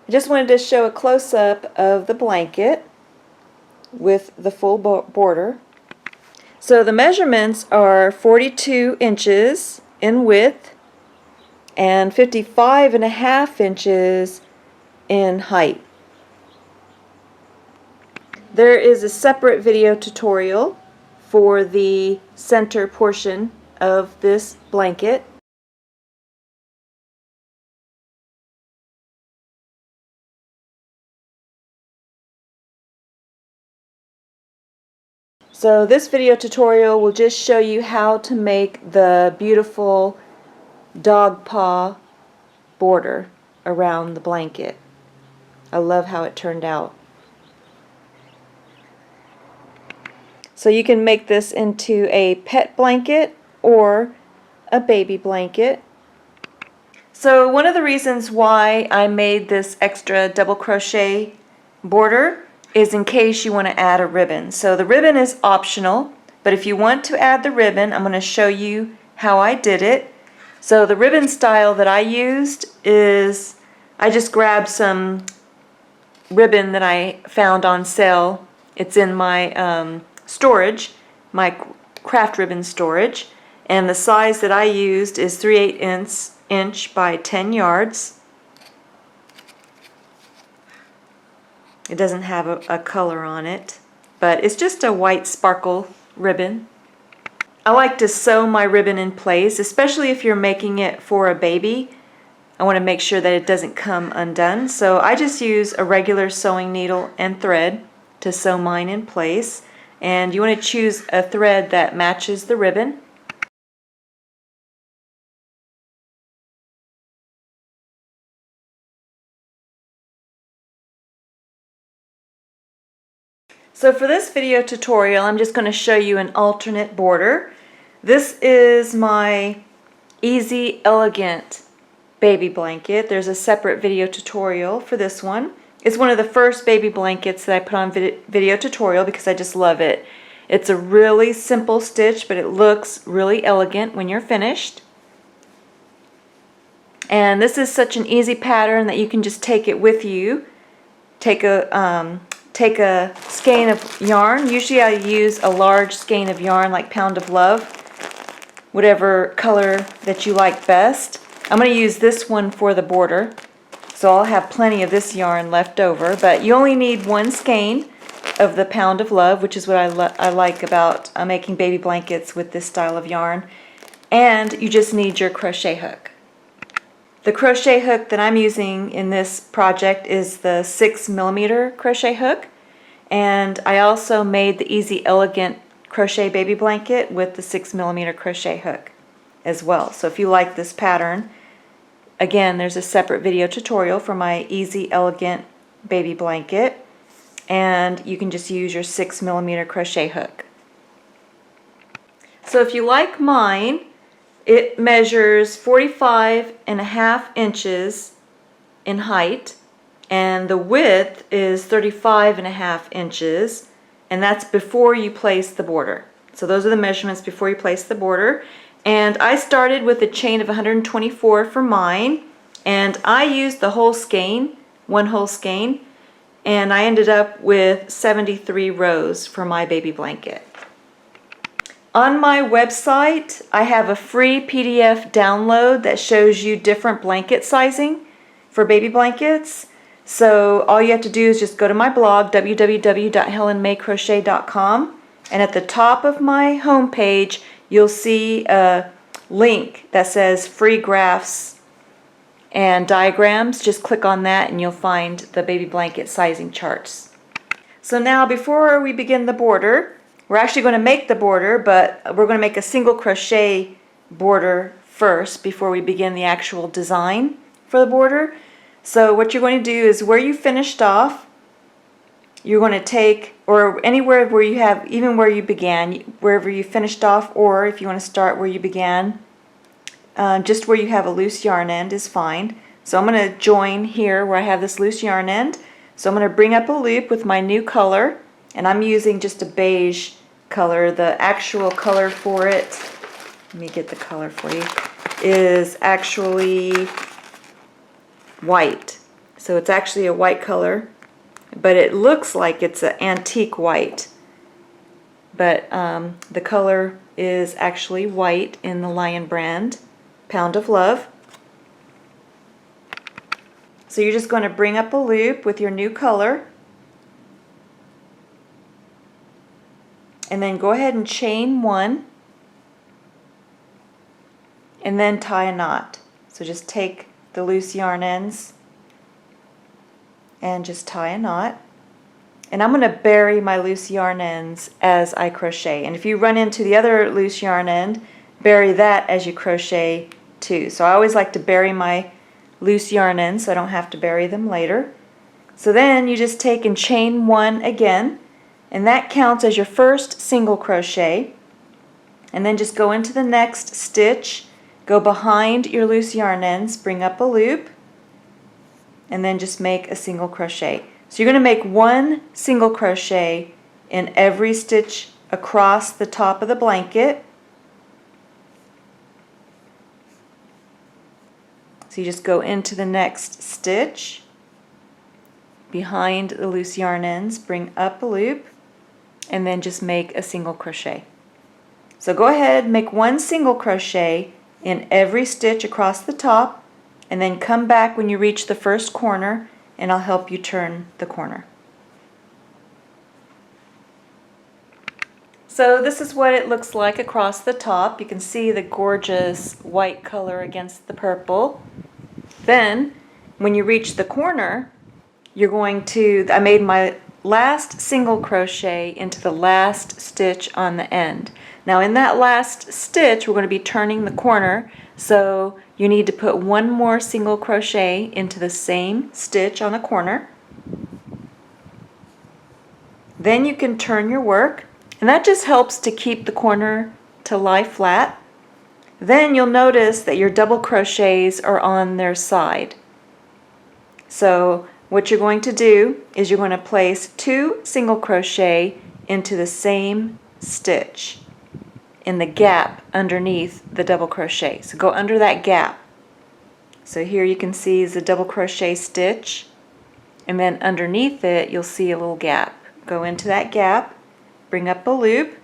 I just wanted to show a close-up of the blanket with the full border. So the measurements are 42 inches in width and 55.5 inches in height. There is a separate video tutorial for the center portion of this blanket. So this video tutorial will just show you how to make the beautiful dog paw border around the blanket. I love how it turned out. So you can make this into a pet blanket or a baby blanket. So one of the reasons why I made this extra double crochet border is in case you want to add a ribbon. So the ribbon is optional, but if you want to add the ribbon, I'm going to show you how I did it. So the ribbon style that I used is I just grabbed some ribbon that I found on sale. It's in my storage, my craft ribbon storage, and the size that I used is 3/8 inch by 10 yards. It doesn't have a color on it, but it's just a white sparkle ribbon. I like to sew my ribbon in place, especially if you're making it for a baby. I want to make sure that it doesn't come undone, so I just use a regular sewing needle and thread to sew mine in place. And you want to choose a thread that matches the ribbon. So for this video tutorial, I'm just going to show you an alternate border. This is my Easy Elegant baby blanket. There's a separate video tutorial for this one. It's one of the first baby blankets that I put on video tutorial because I just love it. It's a really simple stitch, but it looks really elegant when you're finished. And this is such an easy pattern that you can just take it with you. Take a skein of yarn. Usually I use a large skein of yarn like Pound of Love, whatever color that you like best. I'm going to use this one for the border, so I'll have plenty of this yarn left over, but you only need one skein of the Pound of Love, which is what I like about making baby blankets with this style of yarn, and you just need your crochet hook. The crochet hook that I'm using in this project is the 6mm crochet hook, and I also made the Easy Elegant crochet baby blanket with the 6mm crochet hook as well. So if you like this pattern, again, there's a separate video tutorial for my Easy Elegant baby blanket, and you can just use your 6mm crochet hook. So if you like mine, it measures 45.5 inches in height, and the width is 35.5 inches, and that's before you place the border. So those are the measurements before you place the border. And I started with a chain of 124 for mine, and I used the whole skein, one whole skein, and I ended up with 73 rows for my baby blanket. On my website, I have a free PDF download that shows you different blanket sizing for baby blankets. So all you have to do is just go to my blog, www.helenmaycrochet.com, and at the top of my homepage, you'll see a link that says free graphs and diagrams. Just click on that and you'll find the baby blanket sizing charts. So now before we begin the border, we're actually going to make the border, but we're going to make a single crochet border first before we begin the actual design for the border. So what you're going to do is where you finished off, you're going to take, or anywhere where you have, even where you began, wherever you finished off, or if you want to start where you began, just where you have a loose yarn end is fine. So I'm going to join here where I have this loose yarn end. So I'm going to bring up a loop with my new color, and I'm using just a beige color. The actual color for it, let me get the color for you, is actually white. So it's actually a white color, but it looks like it's an antique white. But the color is actually white in the Lion brand, Pound of Love. So you're just going to bring up a loop with your new color, and then go ahead and chain one, and then tie a knot. So just take the loose yarn ends and just tie a knot. And I'm going to bury my loose yarn ends as I crochet. And if you run into the other loose yarn end, bury that as you crochet too. So I always like to bury my loose yarn ends so I don't have to bury them later. So then you just take and chain one again, and that counts as your first single crochet. And then just go into the next stitch, go behind your loose yarn ends, bring up a loop, and then just make a single crochet. So you're going to make one single crochet in every stitch across the top of the blanket. So you just go into the next stitch, behind the loose yarn ends, bring up a loop, and then just make a single crochet. So go ahead, make one single crochet in every stitch across the top, and then come back when you reach the first corner, and I'll help you turn the corner. So this is what it looks like across the top. You can see the gorgeous white color against the purple. Then when you reach the corner, you're going to, I made my last single crochet into the last stitch on the end. Now in that last stitch we're going to be turning the corner, so you need to put one more single crochet into the same stitch on the corner. Then you can turn your work, and that just helps to keep the corner to lie flat. Then you'll notice that your double crochets are on their side. So what you're going to do is you're going to place 2 single crochet into the same stitch in the gap underneath the double crochet. So go under that gap. So here you can see is a double crochet stitch, and then underneath it you'll see a little gap. Go into that gap, bring up a loop,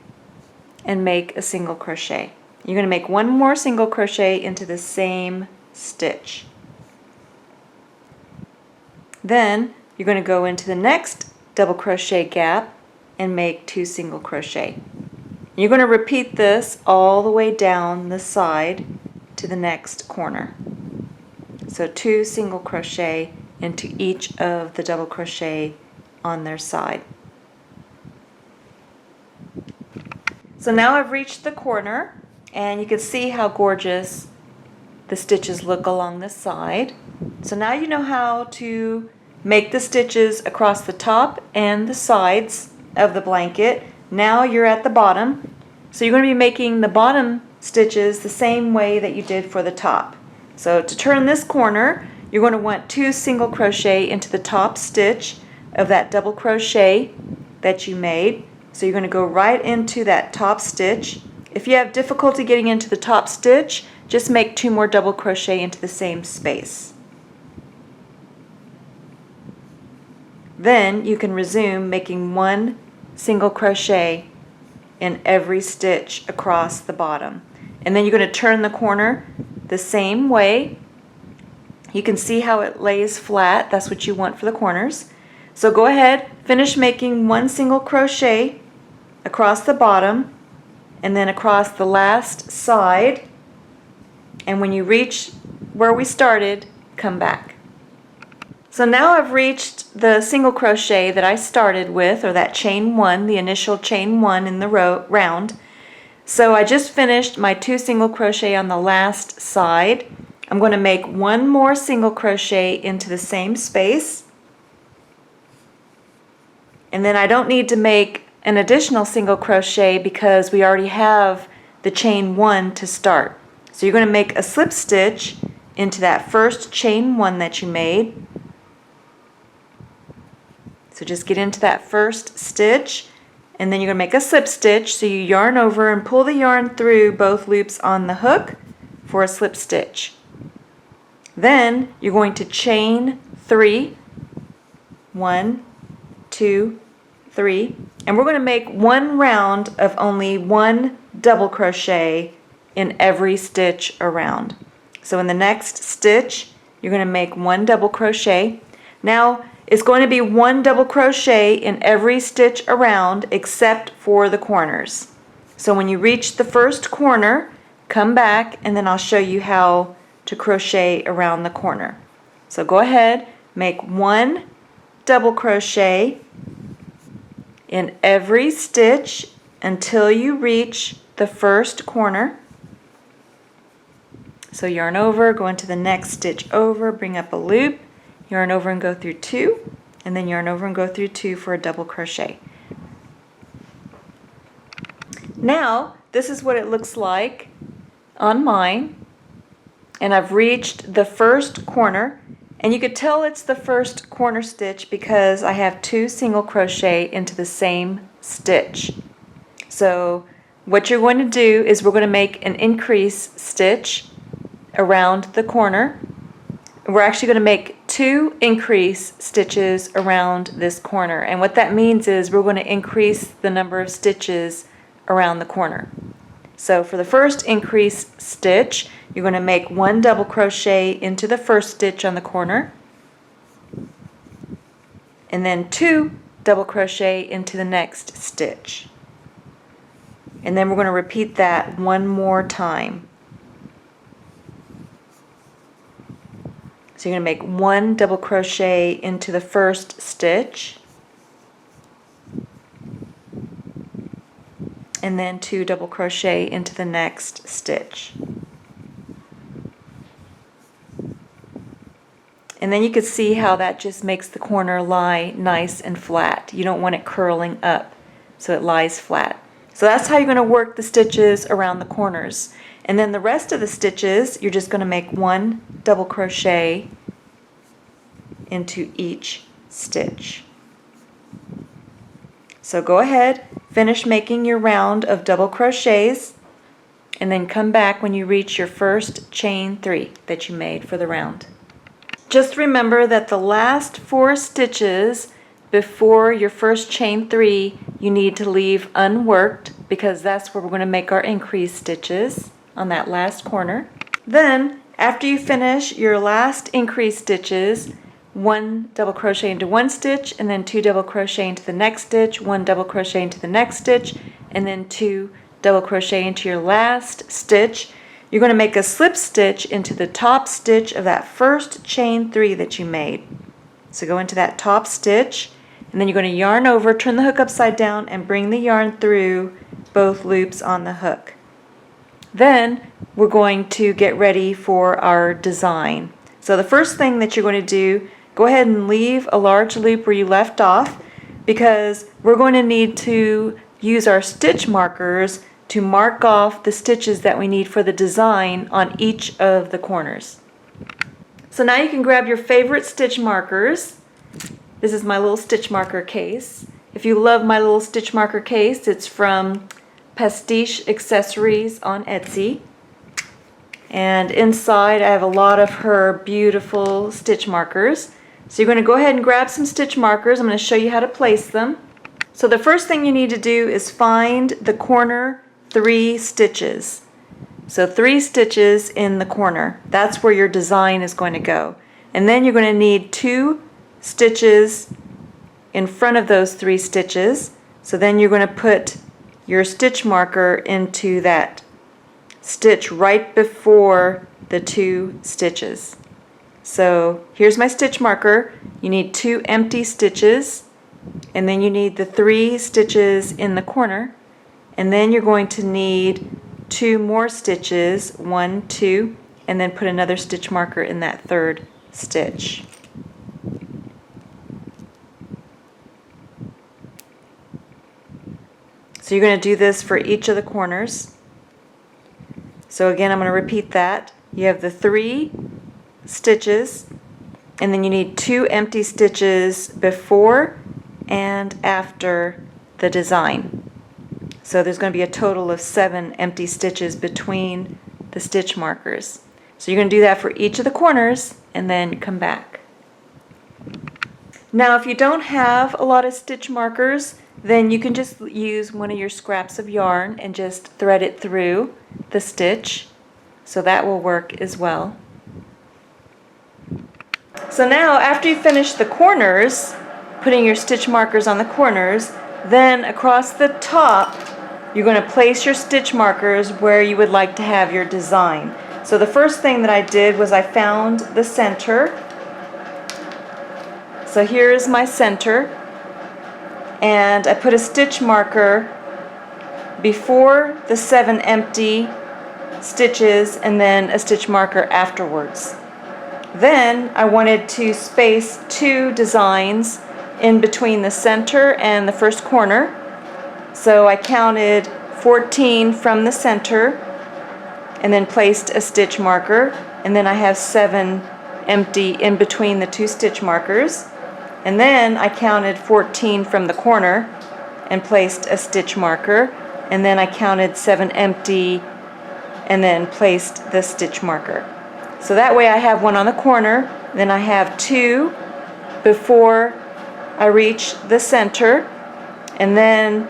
and make a single crochet. You're going to make one more single crochet into the same stitch. Then you're going to go into the next double crochet gap and make 2 single crochet. You're going to repeat this all the way down the side to the next corner. So 2 single crochet into each of the double crochet on their side. So now I've reached the corner, and you can see how gorgeous the stitches look along the side. So now you know how to make the stitches across the top and the sides of the blanket. Now you're at the bottom, so you're going to be making the bottom stitches the same way that you did for the top. So to turn this corner, you're going to want 2 single crochet into the top stitch of that double crochet that you made. So you're going to go right into that top stitch. If you have difficulty getting into the top stitch, just make 2 more double crochet into the same space. Then you can resume making 1 single crochet in every stitch across the bottom. And then you're going to turn the corner the same way. You can see how it lays flat. That's what you want for the corners. So go ahead, finish making 1 single crochet across the bottom and then across the last side. And when you reach where we started, come back. So now I've reached the single crochet that I started with, or that chain 1, the initial chain 1 in the round. So I just finished my 2 single crochet on the last side. I'm going to make 1 more single crochet into the same space. And then I don't need to make an additional single crochet because we already have the chain 1 to start. So you're going to make a slip stitch into that first chain 1 that you made. So just get into that first stitch, and then you're going to make a slip stitch. So you yarn over and pull the yarn through both loops on the hook for a slip stitch. Then you're going to chain 3, 1, 2, 3, and we're going to make one round of only one double crochet in every stitch around. So in the next stitch, you're going to make one double crochet. Now it's going to be one double crochet in every stitch around except for the corners. So when you reach the first corner, come back and then I'll show you how to crochet around the corner. So go ahead, make one double crochet in every stitch until you reach the first corner. So yarn over, go into the next stitch over, bring up a loop, yarn over and go through 2, and then yarn over and go through 2 for a double crochet. Now this is what it looks like on mine, and I've reached the first corner, and you could tell it's the first corner stitch because I have 2 single crochet into the same stitch. So what you're going to do is we're going to make an increase stitch around the corner. We're actually going to make 2 increase stitches around this corner, and what that means is we're going to increase the number of stitches around the corner. So for the first increase stitch, you're going to make one double crochet into the first stitch on the corner, and then 2 double crochet into the next stitch. And then we're going to repeat that one more time. So you're going to make one double crochet into the first stitch, and then 2 double crochet into the next stitch. And then you can see how that just makes the corner lie nice and flat. You don't want it curling up, so it lies flat. So that's how you're going to work the stitches around the corners. And then the rest of the stitches, you're just going to make one double crochet into each stitch. So go ahead, finish making your round of double crochets, and then come back when you reach your first chain 3 that you made for the round. Just remember that the last 4 stitches before your first chain 3 you need to leave unworked, because that's where we're going to make our increase stitches on that last corner. Then after you finish your last increase stitches, 1 double crochet into one stitch, and then 2 double crochet into the next stitch, 1 double crochet into the next stitch, and then 2 double crochet into your last stitch. You're going to make a slip stitch into the top stitch of that first chain 3 that you made. So go into that top stitch, and then you're going to yarn over, turn the hook upside down, and bring the yarn through both loops on the hook. Then we're going to get ready for our design. So the first thing that you're going to do, go ahead and leave a large loop where you left off, because we're going to need to use our stitch markers to mark off the stitches that we need for the design on each of the corners. So now you can grab your favorite stitch markers. This is my little stitch marker case. If you love my little stitch marker case, it's from Pastiche Accessories on Etsy. And inside I have a lot of her beautiful stitch markers. So you're going to go ahead and grab some stitch markers. I'm going to show you how to place them. So the first thing you need to do is find the corner 3 stitches. So 3 stitches in the corner. That's where your design is going to go. And then you're going to need 2 stitches in front of those 3 stitches. So then you're going to put your stitch marker into that stitch right before the 2 stitches. So here's my stitch marker. You need 2 empty stitches, and then you need the 3 stitches in the corner, and then you're going to need 2 more stitches, 1, 2, and then put another stitch marker in that 3rd stitch. So you're going to do this for each of the corners. So again, I'm going to repeat that. You have the 3 stitches, and then you need 2 empty stitches before and after the design. So there's going to be a total of 7 empty stitches between the stitch markers. So you're going to do that for each of the corners and then come back. Now if you don't have a lot of stitch markers, then you can just use one of your scraps of yarn and just thread it through the stitch. So that will work as well. So now after you finish the corners, putting your stitch markers on the corners, then across the top you're going to place your stitch markers where you would like to have your design. So the first thing that I did was I found the center. So here is my center, and I put a stitch marker before the 7 empty stitches and then a stitch marker afterwards. Then I wanted to space 2 designs in between the center and the first corner. So I counted 14 from the center and then placed a stitch marker, and then I have 7 empty in between the 2 stitch markers. And then I counted 14 from the corner and placed a stitch marker, and then I counted 7 empty and then placed the stitch marker. So that way I have 1 on the corner, then I have 2 before I reach the center, and then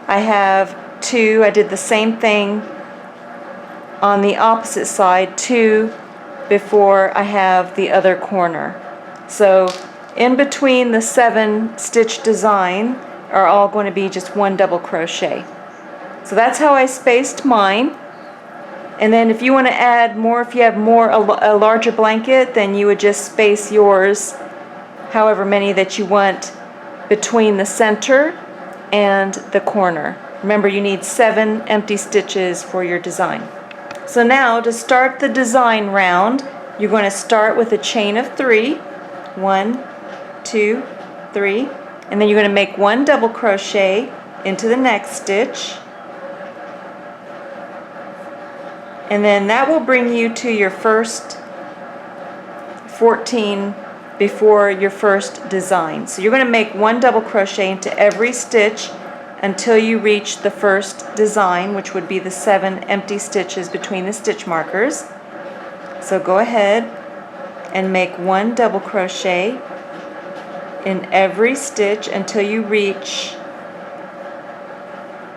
I have 2, I did the same thing on the opposite side, 2 before I have the other corner. So in between the 7 stitch design are all going to be just 1 double crochet. So that's how I spaced mine. And then if you want to add more, if you have a larger blanket, then you would just space yours however many that you want between the center and the corner. Remember, you need 7 empty stitches for your design. So now to start the design round, you're going to start with a chain of 3. 1, 2, 3, and then you're going to make 1 double crochet into the next stitch, and then that will bring you to your first 14 before your first design. So you're going to make 1 double crochet into every stitch until you reach the first design, which would be the 7 empty stitches between the stitch markers. So go ahead and make 1 double crochet in every stitch until you reach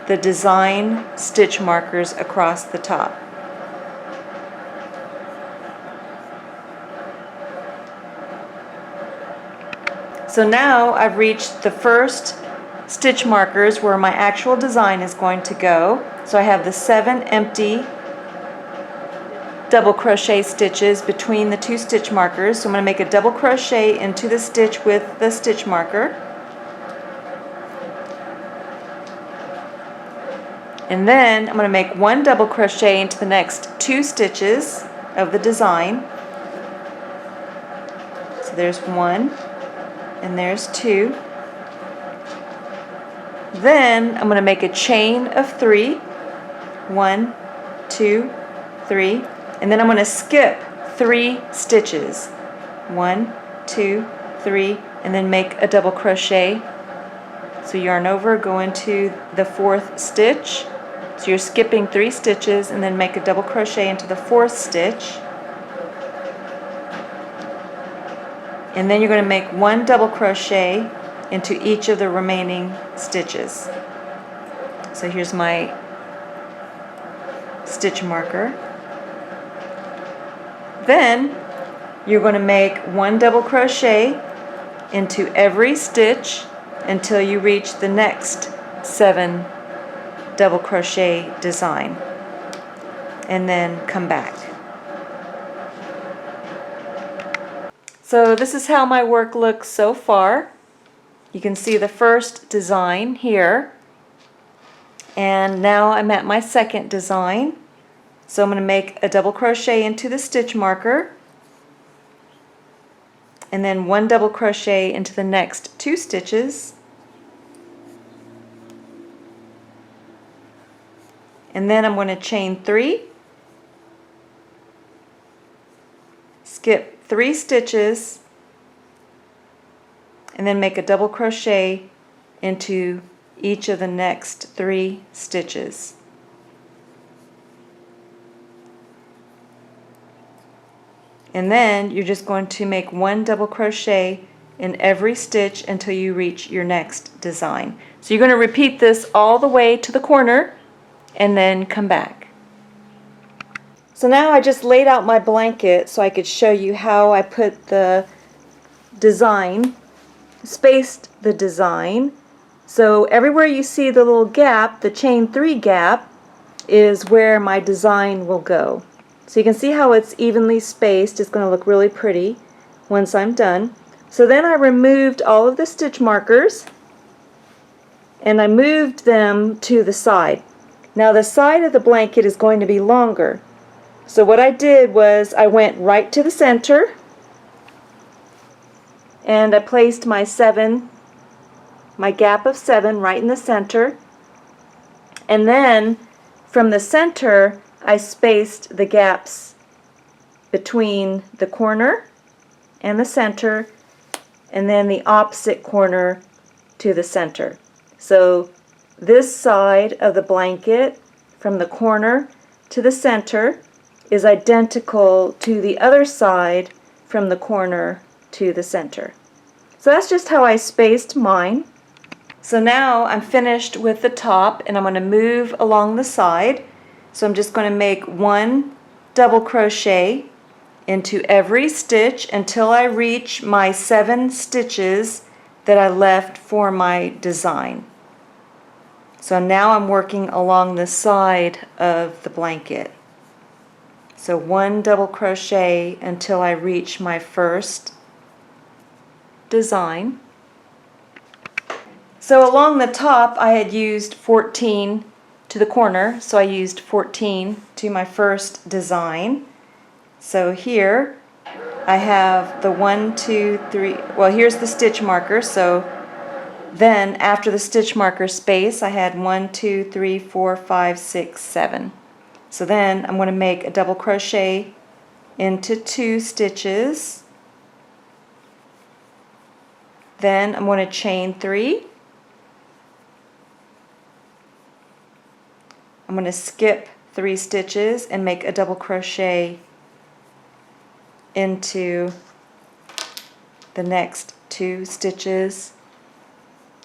the design stitch markers across the top. So now I've reached the first stitch markers where my actual design is going to go. So I have the 7 empty double crochet stitches between the 2 stitch markers. So I'm going to make a double crochet into the stitch with the stitch marker, and then I'm going to make 1 double crochet into the next 2 stitches of the design. So there's 1 and there's 2. Then I'm going to make a chain of 3. 1, 2, 3. And then I'm going to skip 3 stitches. 1, 2, 3, and then make a double crochet. So yarn over, go into the 4th stitch. So you're skipping 3 stitches and then make a double crochet into the 4th stitch. And then you're going to make 1 double crochet into each of the remaining stitches. So here's my stitch marker. Then you're going to make 1 double crochet into every stitch until you reach the next 7 double crochet design, and then come back. So this is how my work looks so far. You can see the first design here, and now I'm at my second design. So I'm going to make a double crochet into the stitch marker, and then 1 double crochet into the next 2 stitches, and then I'm going to chain 3, skip 3 stitches, and then make a double crochet into each of the next 3 stitches. and then you're just going to make 1 double crochet in every stitch until you reach your next design. So you're going to repeat this all the way to the corner and then come back. So now I just laid out my blanket so I could show you how I put the design, spaced the design. So everywhere you see the little gap, the chain 3 gap, is where my design will go. So you can see how it's evenly spaced. It's going to look really pretty once I'm done. So then I removed all of the stitch markers and I moved them to the side. Now the side of the blanket is going to be longer. So what I did was I went right to the center and I placed my gap of 7 right in the center, and then from the center I spaced the gaps between the corner and the center, and then the opposite corner to the center. So this side of the blanket from the corner to the center is identical to the other side from the corner to the center. So that's just how I spaced mine. So now I'm finished with the top and I'm going to move along the side. So I'm just going to make 1 double crochet into every stitch until I reach my 7 stitches that I left for my design. So now I'm working along the side of the blanket. So 1 double crochet until I reach my first design. So along the top I had used 14 to the corner, so I used 14 to my first design. So here I have the 1, 2, 3, well here's the stitch marker, so then after the stitch marker space I had 1, 2, 3, 4, 5, 6, 7. So then I'm going to make a double crochet into 2 stitches. Then I'm going to chain 3. I'm going to skip 3 stitches and make a double crochet into the next 2 stitches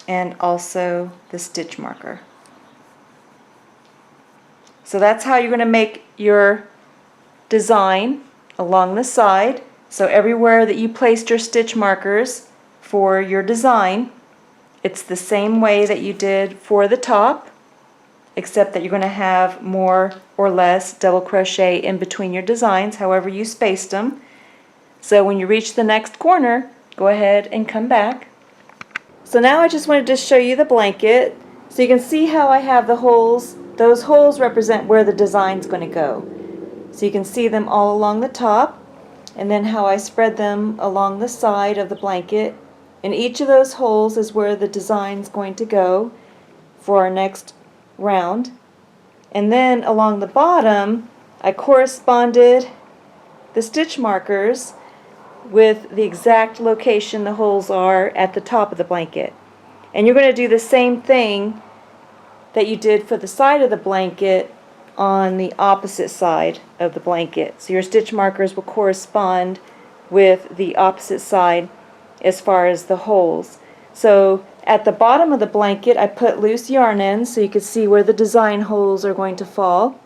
and also the stitch marker. So that's how you're going to make your design along the side. So everywhere that you placed your stitch markers for your design, it's the same way that you did for the top, except that you're going to have more or less double crochet in between your designs, however you spaced them. So when you reach the next corner, go ahead and come back. So now I just wanted to show you the blanket so you can see how I have the holes. Those holes represent where the design's going to go. So you can see them all along the top, and then how I spread them along the side of the blanket. And each of those holes is where the design's going to go for our next round. And then along the bottom I corresponded the stitch markers with the exact location the holes are at the top of the blanket. And you're going to do the same thing that you did for the side of the blanket on the opposite side of the blanket. So your stitch markers will correspond with the opposite side as far as the holes. So at the bottom of the blanket I put loose yarn ends so you can see where the design holes are going to fall,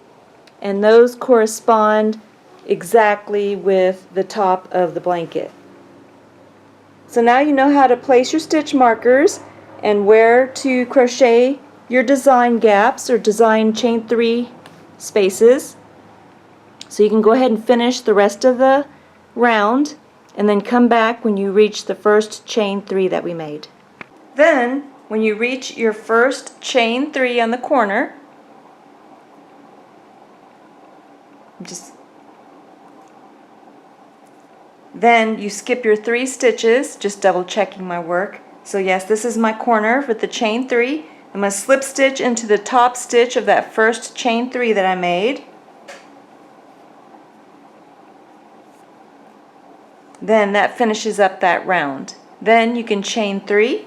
and those correspond exactly with the top of the blanket. So now you know how to place your stitch markers and where to crochet your design gaps or design chain 3 spaces. So you can go ahead and finish the rest of the round and then come back when you reach the first chain 3 that we made. Then when you reach your first chain 3 on the corner, then you skip your 3 stitches, just double checking my work. So yes, this is my corner with the chain 3. I'm going to slip stitch into the top stitch of that first chain 3 that I made. Then that finishes up that round. Then you can chain 3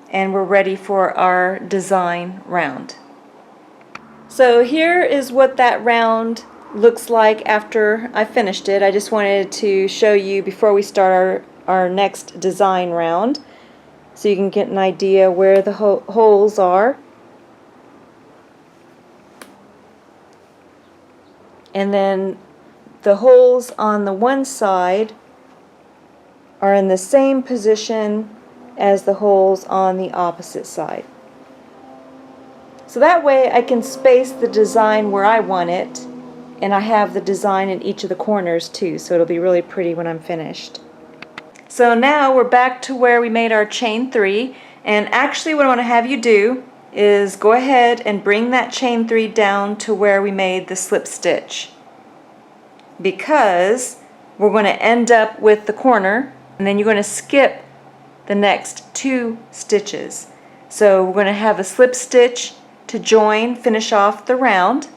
and we're ready for our design round. So here is what that round looks like after I finished it. I just wanted to show you before we start our next design round, so you can get an idea where the holes are. And then the holes on the one side are in the same position as the holes on the opposite side. So that way I can space the design where I want it, and I have the design in each of the corners too, so it'll be really pretty when I'm finished. So now we're back to where we made our chain 3, and actually what I want to have you do is go ahead and bring that chain 3 down to where we made the slip stitch, because we're going to end up with the corner, and then you're going to skip the next 2 stitches. So we're going to have a slip stitch to join, finish off the round,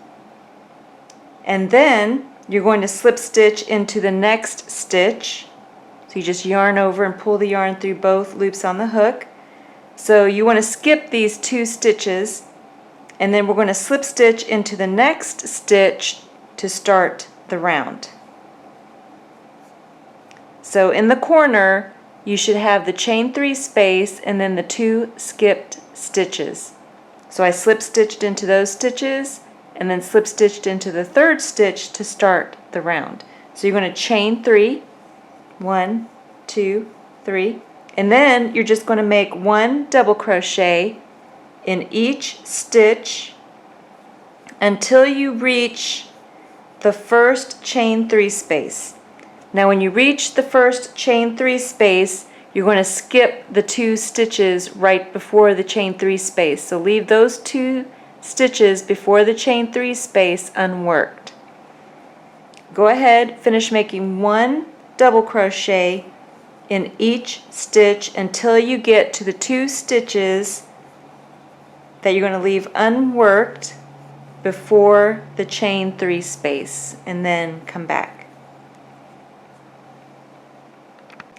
and then you're going to slip stitch into the next stitch. So you just yarn over and pull the yarn through both loops on the hook. So you want to skip these 2 stitches, and then we're going to slip stitch into the next stitch to start the round. So in the corner you should have the chain 3 space and then the 2 skipped stitches. So I slip stitched into those stitches and then slip stitched into the 3rd stitch to start the round. So you're going to chain 3, 1, 2, 3, and then you're just going to make 1 double crochet in each stitch until you reach the first chain 3 space. Now when you reach the first chain 3 space, you're going to skip the 2 stitches right before the chain 3 space. So leave those 2 stitches before the chain 3 space unworked. Go ahead, finish making 1 double crochet in each stitch until you get to the 2 stitches that you're going to leave unworked before the chain 3 space, and then come back.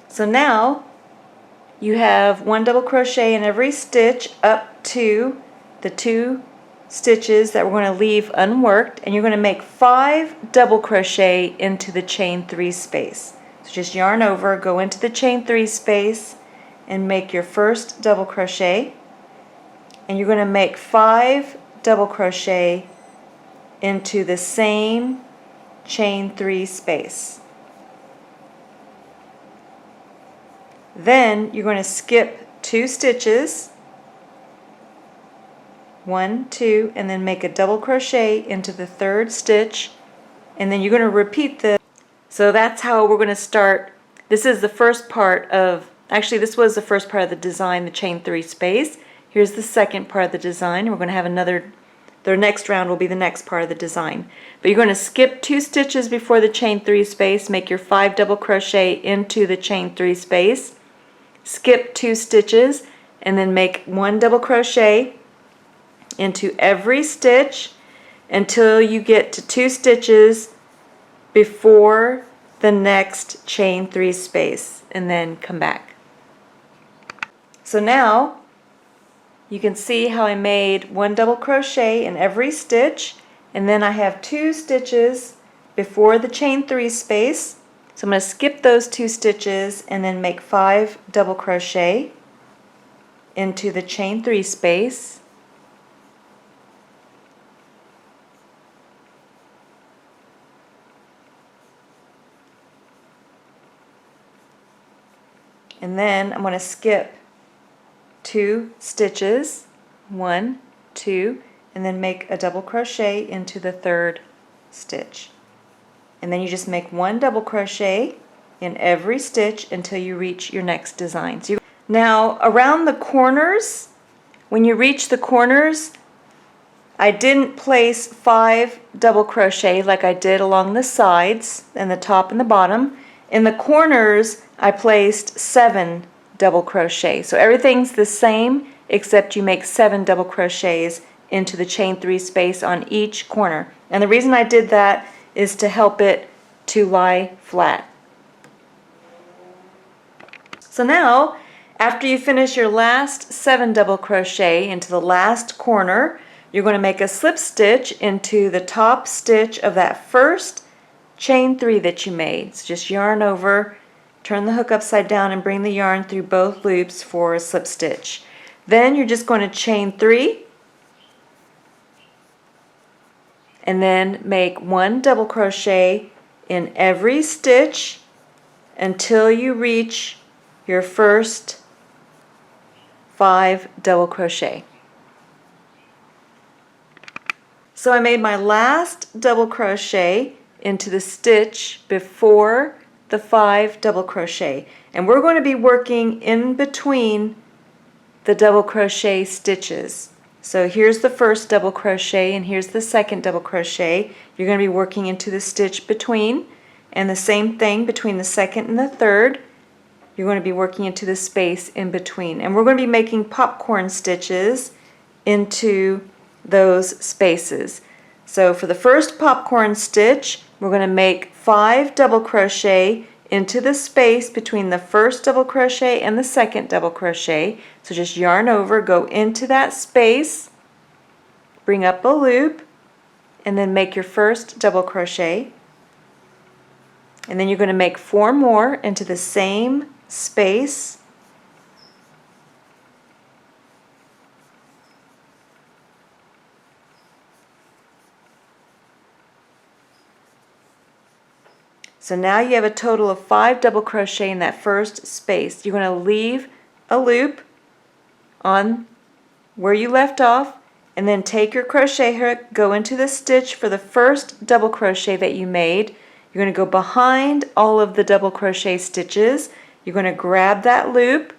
So now you have 1 double crochet in every stitch up to the 2 stitches that we're going to leave unworked, and you're going to make 5 double crochet into the chain 3 space. So just yarn over, go into the chain 3 space and make your first double crochet, and you're going to make 5 double crochet into the same chain 3 space. Then you're going to skip 2 stitches, 1, 2, and then make a double crochet into the 3rd stitch, and then you're going to repeat this. So that's how we're going to start. This is the first part of, actually this was the first part of the design, the chain 3 space. Here's the second part of the design. We're going to have another, the next round will be the next part of the design. But you're going to skip 2 stitches before the chain 3 space, make your 5 double crochet into the chain 3 space, skip 2 stitches, and then make 1 double crochet into every stitch until you get to 2 stitches before the next chain 3 space, and then come back. So now you can see how I made 1 double crochet in every stitch, and then I have 2 stitches before the chain 3 space. So I'm going to skip those 2 stitches and then make 5 double crochet into the chain 3 space. And then I'm going to skip 2 stitches, 1, 2, and then make a double crochet into the 3rd stitch. And then you just make 1 double crochet in every stitch until you reach your next design. So now around the corners, when you reach the corners, I didn't place 5 double crochet like I did along the sides and the top and the bottom. In the corners I placed 7 double crochet. So everything's the same except you make 7 double crochets into the chain 3 space on each corner. And the reason I did that is to help it to lie flat. So now, after you finish your last 7 double crochet into the last corner, you're going to make a slip stitch into the top stitch of that first chain 3 that you made. So just yarn over, turn the hook upside down, and bring the yarn through both loops for a slip stitch. Then you're just going to chain 3 and then make 1 double crochet in every stitch until you reach your first 5 double crochet. So I made my last double crochet into the stitch before the 5 double crochet, and we're going to be working in between the double crochet stitches. So here's the first double crochet and here's the second double crochet. You're going to be working into the stitch between, and the same thing between the second and the third. You're going to be working into the space in between, and we're going to be making popcorn stitches into those spaces. So for the first popcorn stitch, we're going to make 5 double crochet into the space between the first double crochet and the second double crochet. So just yarn over, go into that space, bring up a loop, and then make your first double crochet. And then you're going to make 4 more into the same space. So now you have a total of 5 double crochet in that first space. You're going to leave a loop on where you left off, and then take your crochet hook, go into the stitch for the first double crochet that you made. You're going to go behind all of the double crochet stitches. You're going to grab that loop,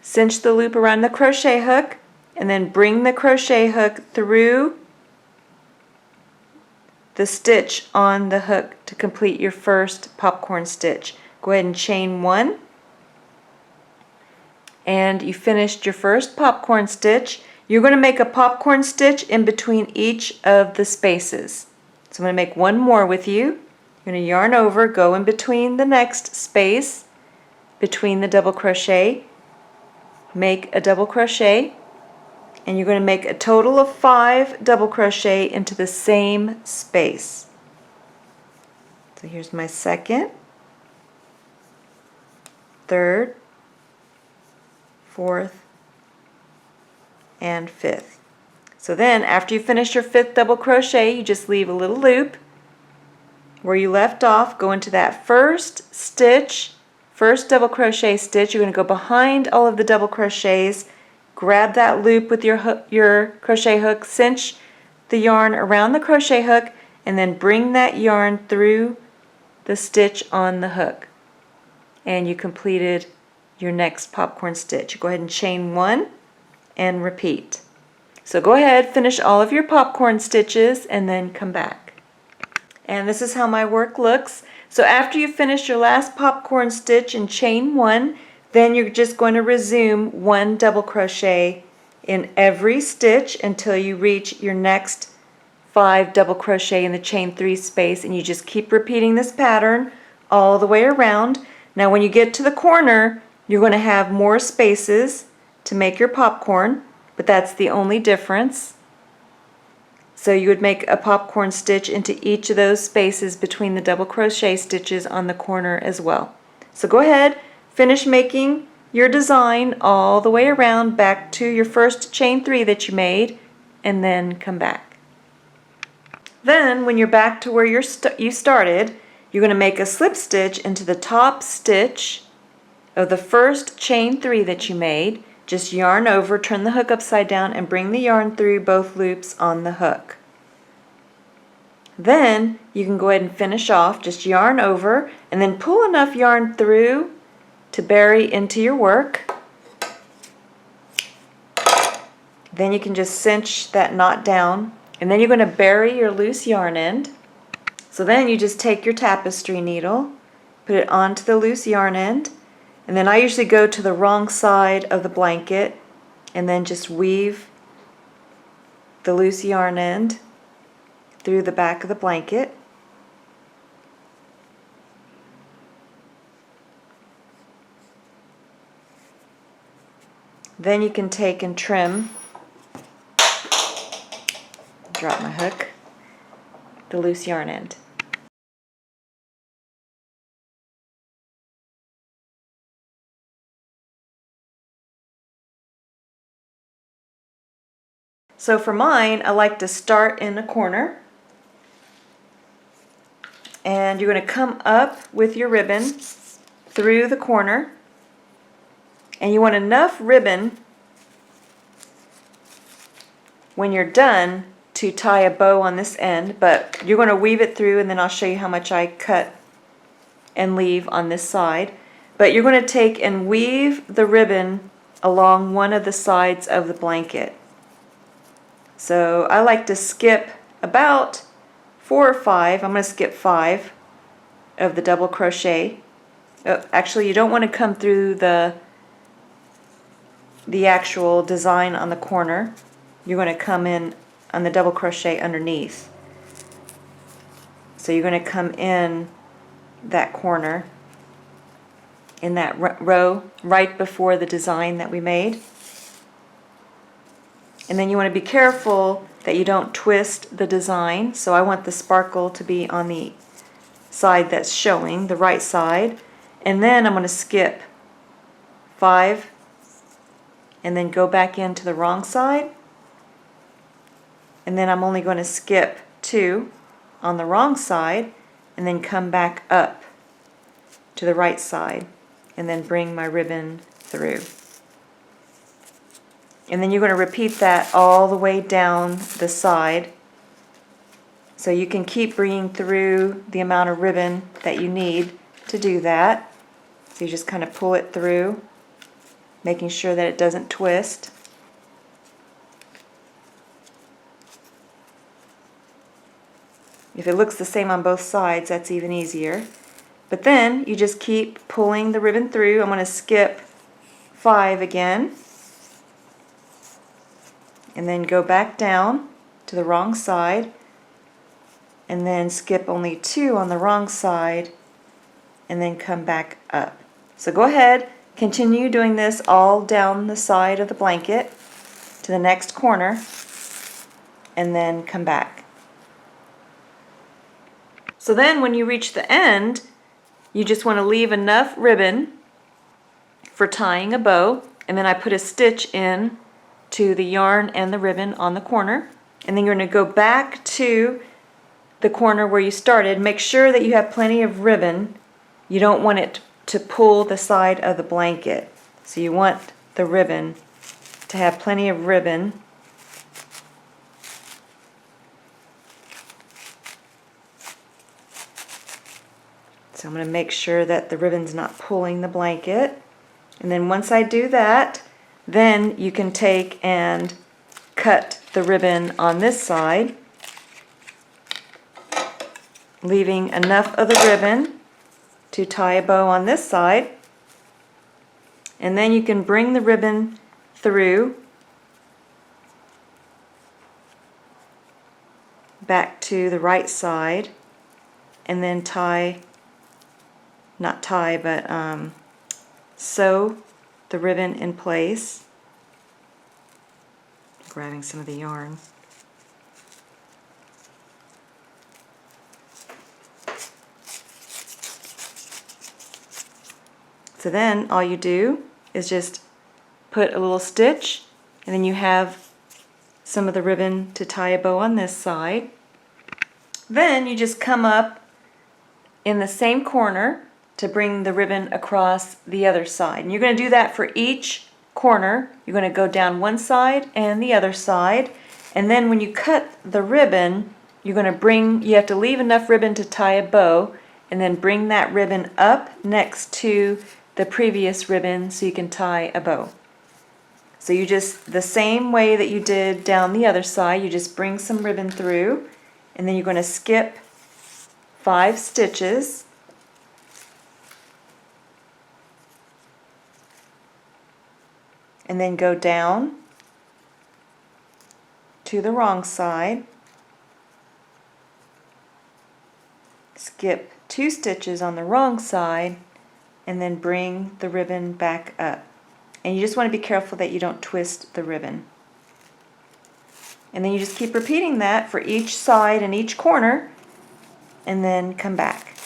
cinch the loop around the crochet hook, and then bring the crochet hook through the stitch on the hook to complete your first popcorn stitch. Go ahead and chain 1, and you finished your first popcorn stitch. You're going to make a popcorn stitch in between each of the spaces. So I'm going to make 1 more with you. You're going to yarn over, go in between the next space between the double crochet, make a double crochet, and you're going to make a total of 5 double crochet into the same space. So here's my second, third, fourth, and fifth. So then after you finish your 5th double crochet, you just leave a little loop where you left off, go into that first stitch, first double crochet stitch. You're going to go behind all of the double crochets, grab that loop with your crochet hook, cinch the yarn around the crochet hook, and then bring that yarn through the stitch on the hook. And you completed your next popcorn stitch. Go ahead and chain 1 and repeat. So go ahead, finish all of your popcorn stitches, and then come back. And this is how my work looks. So after you finish your last popcorn stitch and chain 1, then you're just going to resume 1 double crochet in every stitch until you reach your next 5 double crochet in the chain 3 space, and you just keep repeating this pattern all the way around. Now when you get to the corner, you're going to have more spaces to make your popcorn, but that's the only difference. So you would make a popcorn stitch into each of those spaces between the double crochet stitches on the corner as well. So go ahead, finish making your design all the way around back to your first chain 3 that you made, and then come back. Then when you're back to where you started, you're going to make a slip stitch into the top stitch of the first chain 3 that you made. Just yarn over, turn the hook upside down, and bring the yarn through both loops on the hook. Then you can go ahead and finish off, just yarn over, and then pull enough yarn through to bury into your work. Then you can just cinch that knot down, and then you're going to bury your loose yarn end. So then you just take your tapestry needle, put it onto the loose yarn end, and then I usually go to the wrong side of the blanket and then just weave the loose yarn end through the back of the blanket. Then you can take and trim drop my hook, the loose yarn end. So for mine, I like to start in a corner, and you're going to come up with your ribbon through the corner, and you want enough ribbon when you're done to tie a bow on this end, but you're going to weave it through, and then I'll show you how much I cut and leave on this side. But you're going to take and weave the ribbon along one of the sides of the blanket. So I like to skip about 4 or 5. I'm going to skip 5 of the double crochet. Actually, you don't want to come through the actual design on the corner. You're going to come in on the double crochet underneath. So you're going to come in that corner in that row right before the design that we made. And then you want to be careful that you don't twist the design. So I want the sparkle to be on the side that's showing, the right side. And then I'm going to skip 5 and then go back into the wrong side. And then I'm only going to skip 2 on the wrong side and then come back up to the right side and then bring my ribbon through. And then you're going to repeat that all the way down the side. So you can keep bringing through the amount of ribbon that you need to do that. So you just kind of pull it through, making sure that it doesn't twist. If it looks the same on both sides, that's even easier. But then you just keep pulling the ribbon through. I'm going to skip 5 again. And then go back down to the wrong side. And then skip only 2 on the wrong side. And then come back up. So go ahead, continue doing this all down the side of the blanket to the next corner. And then come back. So then when you reach the end, you just want to leave enough ribbon for tying a bow, and then I put a stitch in to the yarn and the ribbon on the corner, and then you're going to go back to the corner where you started. Make sure that you have plenty of ribbon. You don't want it to pull the side of the blanket, so you want the ribbon to have plenty of ribbon. So I'm going to make sure that the ribbon's not pulling the blanket. And then once I do that, then you can take and cut the ribbon on this side, leaving enough of the ribbon to tie a bow on this side. And then you can bring the ribbon through back to the right side and then sew the ribbon in place. Grabbing some of the yarn. So then all you do is just put a little stitch, and then you have some of the ribbon to tie a bow on this side. Then you just come up in the same corner to bring the ribbon across the other side. And you're going to do that for each corner. You're going to go down one side and the other side. And then when you cut the ribbon, you have to leave enough ribbon to tie a bow, and then bring that ribbon up next to the previous ribbon so you can tie a bow. So you just, the same way that you did down the other side, you just bring some ribbon through, and then you're going to skip 5 stitches. And then go down to the wrong side, skip 2 stitches on the wrong side, and then bring the ribbon back up. And you just want to be careful that you don't twist the ribbon. And then you just keep repeating that for each side and each corner, and then come back.